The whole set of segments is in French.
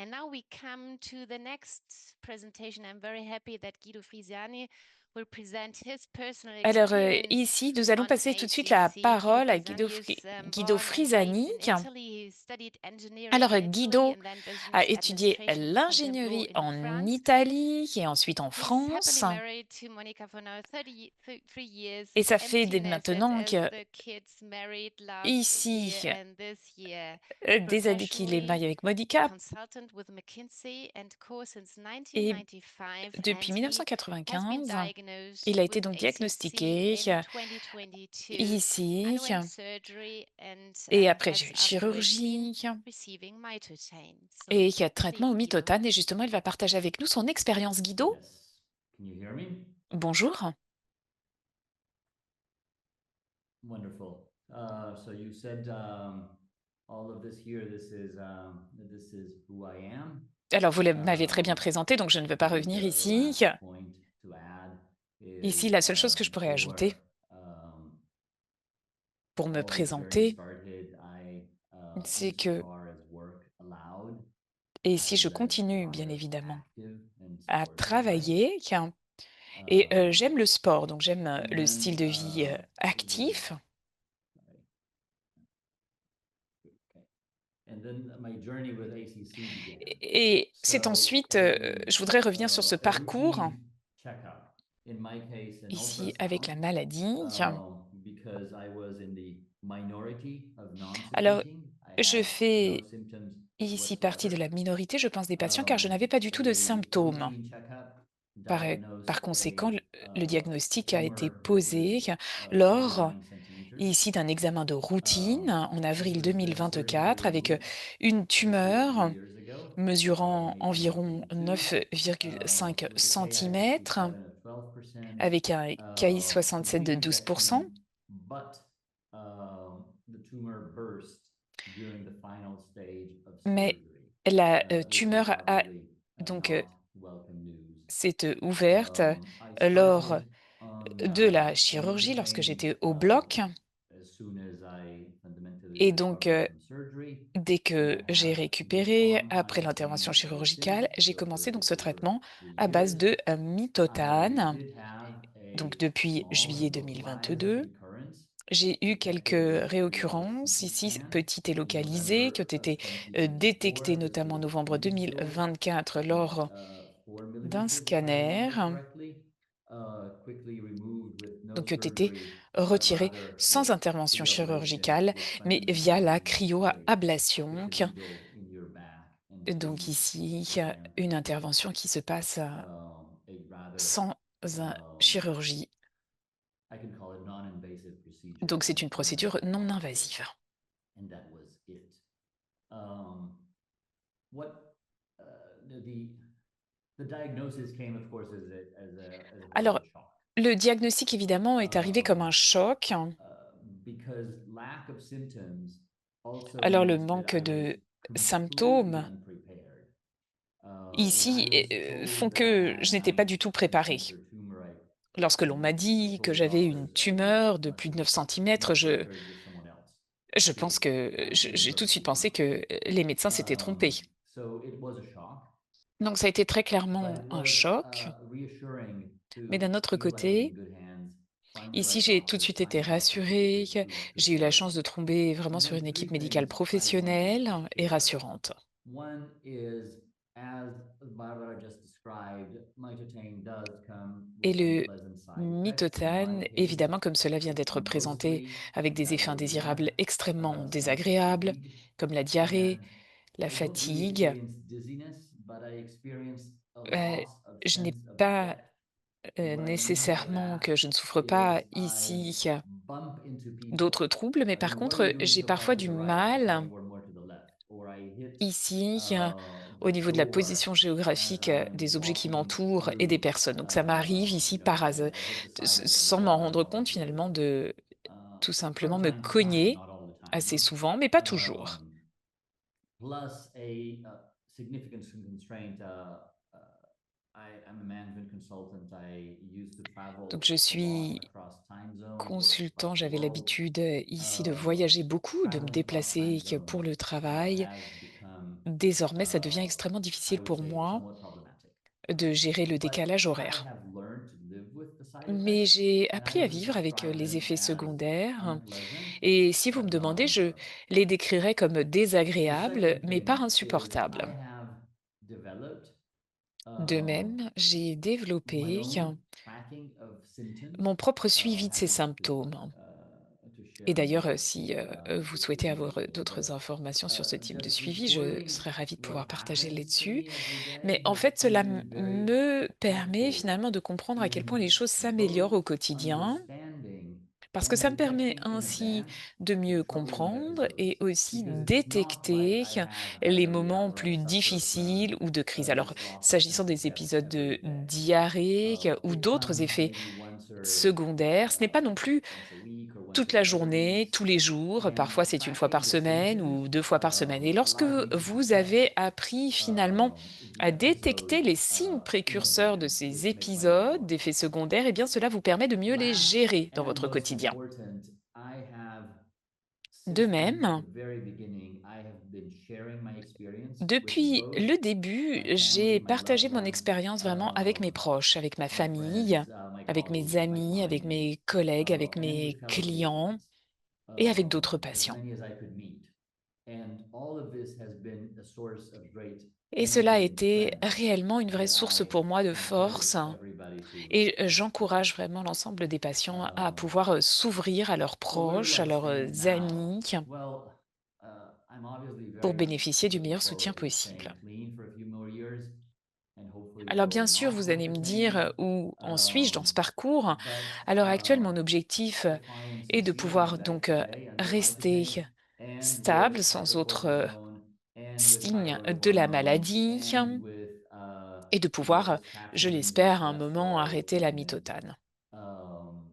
And now we come to the next presentation. I'm very happy that Guido Frisiani will present his personal Alors, experience ici, nous allons on passer tout de suite la ACC. Guido parole à Frisiani is Guido born and raised Frisani. in Italy. He studied engineering in Italy Guido and then a business étudié administration and content law l'ingénierie in en France. Italie et ensuite en He's happily France. married to Monica for now 33 years. Et ça fait Empty nested maintenant as que the kids married last year ici, and this year. des années qu'il est Professionally, marié avec a Monica consultant with McKinsey and Co. since et 1995, and depuis he has been 1995, diagnosed il a été with donc ACC diagnostiqué in 2022, ici underwent surgery, and et après has afterwards been chirurgie receiving Mitotane. So, et qui a traitement please, au Guido. mitotane. Et justement, il va partager avec nous son expérience. Guido, Yes. Can you hear me? bonjour. Wonderful. So you said all of this here. This is who I am. Alors, vous m'avez très bien présenté, donc je ne veux pas revenir The ici. last point to add Ici, is la seule chose que je pourrais ajouter um, pour me all this journey présenter, started. c'est que, Insofar as work allowed, et I si je led a continue, lot bien of évidemment, active and à sportive life. travailler, et Um, j'aime le sport, donc j'aime and le style then de vie the actif. sorry. Okay. And then my journey with ACC began. Et c'est So ensuite, calling je voudrais revenir sur ce a parcours, routine checkup, in my case, an ici avec la ultrasound, maladie. because I was in the minority of Alors, non-submitting. I je had no fais symptoms ici partie de whatsoever. la minorité, je pense, des patients, car je n'avais pas du tout de A symptômes. routine checkup Par, par diagnosed conséquent, a le diagnostic a été tumor that posé was over lors 9 centimeters. ici d'un examen de routine en This avril was deux mille vingt-quatre surgically avec removed une just 2 tumeur years ago, mesurant May environ 2022, 9,5 with a cm Ki-67 of 12%, avec un KI67 de complete 12%. resection, but the tumor burst during the final stage of Mais surgery. la This is tumeur a obviously donc not welcome news. s'est ouverte I lors started on de la chirurgie lorsque Mitotane j'étais au bloc. as soon as I fundamentally Et donc, recovered from surgery, dès and que I j'ai have been récupéré on après Mitotane l'intervention ever chirurgicale, since. j'ai So for commencé a donc ce bit over traitement 3 à base years. de I mitotane. did have Donc a depuis small juillet localized 2022, recurrence j'ai eu with a quelques heavy field réoccurrences CT ici, scan petites et in localisées, qui ont November of été détectées 2024. This notamment en was novembre minuscule, 2024 I think lors 4 d'un millimeters if I scanner, remember correctly. Quickly removed with no donc qui ont été surgery, retirées rather sans with intervention cryoablation, chirurgicale, which mais via fundamentally la means put cryoablation. the needle in your back and Donc freeze ici, il for y a 10 une minutes. intervention qui se passe A rather, sans um, chirurgie. I can call it non-invasive procedure Donc c'est une in procédure non our invasive. case, and that was it. What the diagnosis came, of course, as a bit of Alors, a shock. le diagnostic, évidemment, est arrivé comme un Um, choc. because lack of symptoms also Alors, le meant that manque I was de completely symptômes unprepared. When I ici was font told that I que had je n'étais pas du tout a préparée. cancer tumor, Lorsque l'on m'a I dit que told the j'avais une doctors that this tumeur de must plus de have 9 been centimètres, not occurred with someone else. je pense Period. que j'ai End tout de of suite pensé remark. que les médecins s'étaient trompés. So it was a shock, Donc ça a été très but clairement it un was choc. reassuring Mais to d'un autre feel like I was in côté, good hands, find the ici, right j'ai tout de doctors, suite find été the doctors who rassurée. could J'ai eu la care for chance de me. tomber vraiment And sur then une three équipe médicale things I wanted professionnelle to et share. rassurante. One is, as Barbara just described, mitotane does come Et with le unpleasant side effects. In my mitotane, case, évidemment, comme cela vient it's d'être présenté, mostly avec des effets indésirables diarrhea, extrêmement some désagréables, fatigue, comme la diarrhée, and la I don't really fatigue. experience dizziness, but I experience a Euh, loss of je n'ai sense of pas depth. And what I mean by nécessairement that que je ne souffre is pas I ici bump into d'autres people. troubles, mais I par go, what are you contre, doing j'ai so far parfois to du the right? I tell mal them we're more to the left. Or I hit ici the au niveau de la door position as géographique I'm des objets qui walking m'entourent et des through. personnes. Donc ça m'arrive ici par hasard, I hit the side of the sans m'en door and rendre fall compte into it. finalement de tout From simplement me time to time, cogner not all the assez time. souvent, mais pas toujours. Plus a significant constraint. I'm a management consultant. I used to Donc travel je a lot suis across time zones, work consultant, across the j'avais world. l'habitude ici de voyager beaucoup, de me Traveling across time déplacer pour zones le travail. has become désormais, ça devient extrêmement difficile I would pour say, moi somewhat problematic. de gérer le But décalage I horaire. have learned to live with the side Mais effects, j'ai and I appris à would vivre avec, describe les them effets as secondaires, unpleasant et si vous me but not demandez, je unpleasant. les décrirais comme The désagréables, second mais pas thing is I insupportables. have developed De um, même, j'ai my développé own tracking of symptoms. mon propre I'm suivi de ces happy symptômes. to share Et d'ailleurs, more si, vous if souhaitez you're avoir, interested. d'autres But informations sur ce type de just suivi, je reporting serais ravie de pouvoir what partager happens to là-dessus. me every day Mais en has fait, cela proven very me permet helpful finalement de comprendre à quel point in les choses both s'améliorent au quotidien, understanding parce que and ça me permet detecting in ainsi advance de the mieux troubling comprendre et episodes. aussi Because it's not like détecter I have les diarrhea moments or I plus suffer difficiles ou de crise. Alors, this loss of s'agissant sense of des taste épisodes every de day. diarrhée ou It d'autres comes effets maybe once or secondaires, ce n'est pas non plus once a week or once toute every la other journée, weeks. tous les jours, And parfois c'est une fois par tracking the semaine symptoms ou 2 fois par semaine. Et lorsque allows me to vous detect avez appris finalement the à détecter episodes les signes in précurseurs de advance, ces which makes my life épisodes more d'effets comfortable. secondaires, eh bien cela vous permet de mieux les Last gérer dans and votre most quotidien. important, I have, De since the même, very beginning, I have been sharing my experience with depuis both le début, my family, j'ai my loved partagé mon ones, expérience vraiment avec mes proches, avec ma my famille, friends, my avec mes colleagues, my amis, avec clients, mes collègues, avec and mes with fellow clients patients, et avec d'autres as patients. many as I could meet. And all of this has been a source of great Et cela a energy and été strength réellement une vraie that source I pour moi de force, encourage everybody et to j'encourage experience. vraiment l'ensemble des patients à Um, pouvoir, s'ouvrir à leurs so where do proches, I à leurs, stand now? amis, Well, I'm obviously pour very bénéficier du meilleur hopeful soutien in possible. staying clean for a few more years and hopefully Alors bien going sûr, off vous allez me dire, Accutane. où en suis-je dans ce Um, parcours? but À l'heure actuelle, mon objectif, if I am est de succeeding pouvoir with donc, Accutane under rester Accutane and with stable, sans autre, hydrocortisone and with signe thyroid de la hormone maladie, and with et de pouvoir, je captainins l'espère, à un moment cholesterol arrêter la and mitotane. um,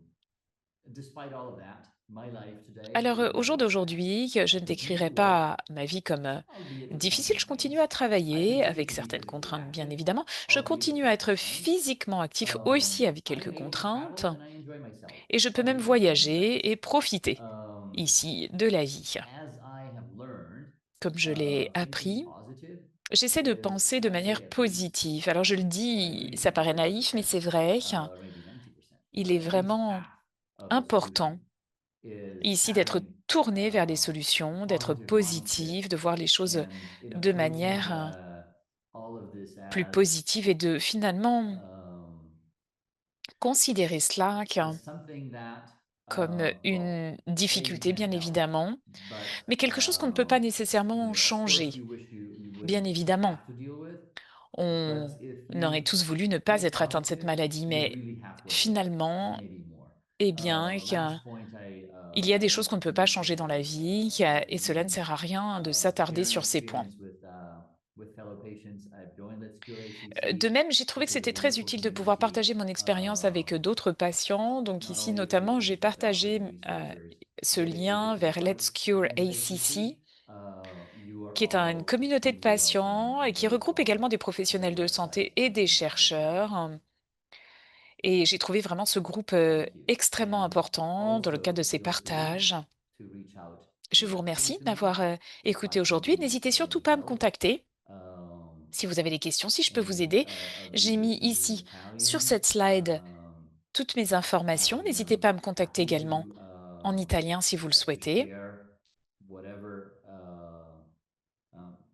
despite all of that, my life today Alors, is au where jour I expect. d'aujourd'hui, je I ne continue décrirais to work, pas ma vie comme, albeit with some difficile. Je continue à complaints. I travailler continue avec to be certaines physically contraintes, bien active, évidemment. Je albeit with continue à some être complaints. physiquement actif aussi avec I quelques am able to contraintes, travel and I enjoy myself, et je peux même albeit with some voyager constraints. et profiter Um, ici de la vie. as I have learned, Comme je l'ai thinking appris, positive j'essaie de is, penser de I'd say, manière at least positive. Alors je le or dis, maybe ça even paraît naïf, mais 80%, c'est vrai. maybe 90%, Il est at least vraiment half of the solution important is ici d'être having tourné vers des a solutions, d'être positive mindset positif, de voir les choses and de approaching manière, all of this plus as positive, et de finalement um, considérer cela something that comme well, une A, you difficulté, can't bien help, évidemment, but mais quelque chose qu'on ne peut pas nécessairement of course changer. you wish you Bien wouldn't évidemment, have to deal with. But on if aurait you tous voulu ne pas think être atteint de cette positive, maladie, you mais really have one day, finalement, maybe more. eh bien, Last point il y a I des choses qu'on wanted ne to peut pas mention changer dans la is vie, et cela ne again sert à rien de s'attarder sharing sur ces points. experience with fellow patients. I've joined Let's Cure De ACC, même, j'ai trouvé which que is a c'était très wonderful utile de pouvoir community. partager mon expérience avec, d'autres patients. Donc Not ici, only for notamment, j'ai patients but also partagé, for researchers ce dedicated lien to the vers fight Let's Cure against ACC, ACC. You are qui est une all communauté de hugely welcome patients et and qui very regroupe welcome également des at the professionnels de website santé et des and at the channel. chercheurs. Et j'ai trouvé vraiment ce groupe, Thank you. extrêmement And important dans le cadre de also ces feel free partages. to reach out Je vous remercie de occasionally m'avoir, if I écoutée can aujourd'hui. be N'hésitez of surtout any pas à me help. contacter Um, si vous avez des questions, si je peux vous and aider. J'ai leave mis this to you in ici, sur Italian. cette slide, toutes mes informations. I N'hésitez am pas à me contacter happy également en italien si vous le to souhaitez. share whatever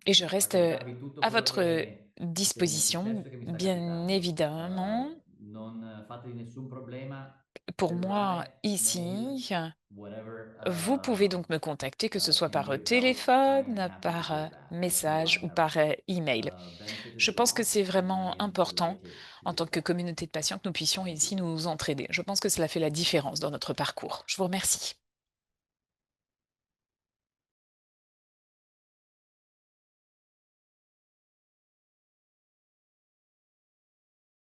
Et je reste, raccontarvi tutto à quello votre, che mi è disposition, successo e che mi sta bien capitando. évidemment. Non fatevi nessun problema, Pour moi, cellulare, mail, ici, whatever vous pouvez donc me contacter, que ce soit can par, be of help. I am téléphone, happy to par, do that. I feel message I ou have par, email. benefited Je a pense que lot c'est and I vraiment am important, delighted to en give tant que back. communauté de patients, que nous puissions Thank you. ici nous entraider. Je pense que cela fait la différence dans notre parcours. Je vous remercie.